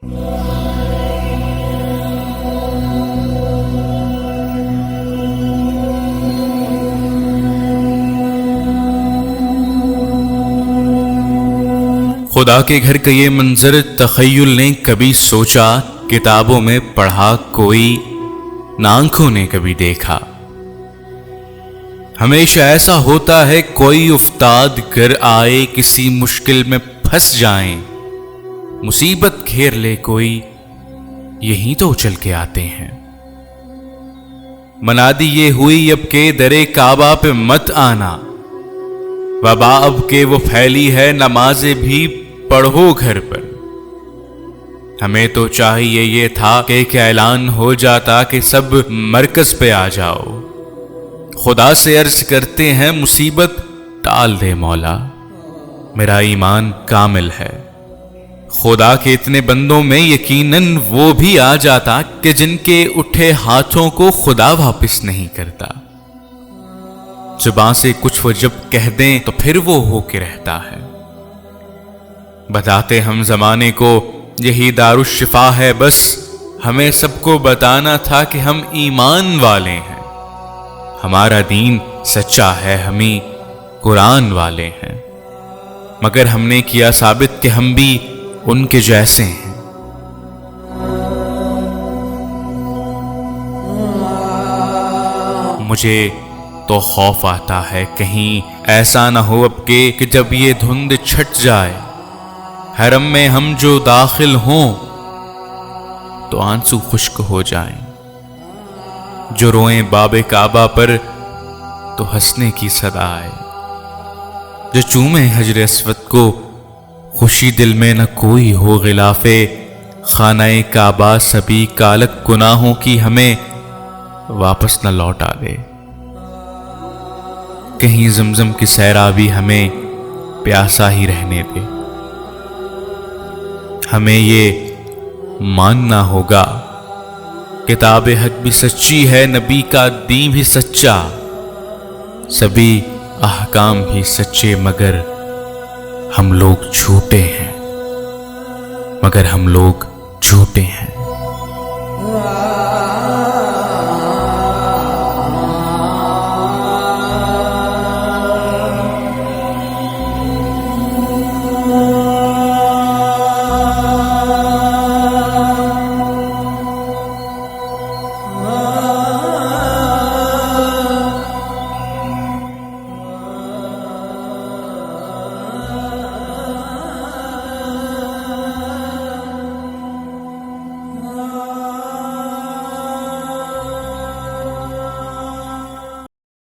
خدا کے گھر کا یہ منظر تخیل نے کبھی سوچا، کتابوں میں پڑھا کوئی، نہ آنکھوں نے کبھی دیکھا۔ ہمیشہ ایسا ہوتا ہے کوئی افتاد گر آئے، کسی مشکل میں پھنس جائیں، مصیبت گھیر لے کوئی، یہی تو اچل کے آتے ہیں۔ منادی یہ ہوئی اب کہ درے کعبہ پہ مت آنا، وبا اب کہ وہ پھیلی ہے، نمازیں بھی پڑھو گھر پر۔ ہمیں تو چاہیے یہ تھا کہ ایک اعلان ہو جاتا کہ سب مرکز پہ آ جاؤ، خدا سے عرض کرتے ہیں مصیبت ٹال دے مولا، میرا ایمان کامل ہے۔ خدا کے اتنے بندوں میں یقیناً وہ بھی آ جاتا کہ جن کے اٹھے ہاتھوں کو خدا واپس نہیں کرتا۔ زبان سے کچھ وہ جب کہہ دیں تو پھر وہ ہو کے رہتا ہے۔ بتاتے ہم زمانے کو یہی دارالشفا ہے، بس ہمیں سب کو بتانا تھا کہ ہم ایمان والے ہیں، ہمارا دین سچا ہے، ہمیں قرآن والے ہیں، مگر ہم نے کیا ثابت کہ ہم بھی ان کے جیسے ہیں۔ مجھے تو خوف آتا ہے کہیں ایسا نہ ہو اب کہ جب یہ دھند چھٹ جائے، حرم میں ہم جو داخل ہوں تو آنسو خشک ہو جائیں، جو روئیں باب کعبہ پر تو ہنسنے کی صدا آئے، جو چومیں حجر اسود کو خوشی دل میں نہ کوئی ہو، غلاف خانہ کعبہ سبھی کالک گناہوں کی ہمیں واپس نہ لوٹا دے، کہیں زمزم کی سیرابی ہمیں پیاسا ہی رہنے دے۔ ہمیں یہ ماننا ہوگا کتاب حق بھی سچی ہے، نبی کا دین بھی سچا، سبھی احکام بھی سچے، مگر ہم لوگ جھوٹے ہیں، مگر ہم لوگ جھوٹے ہیں۔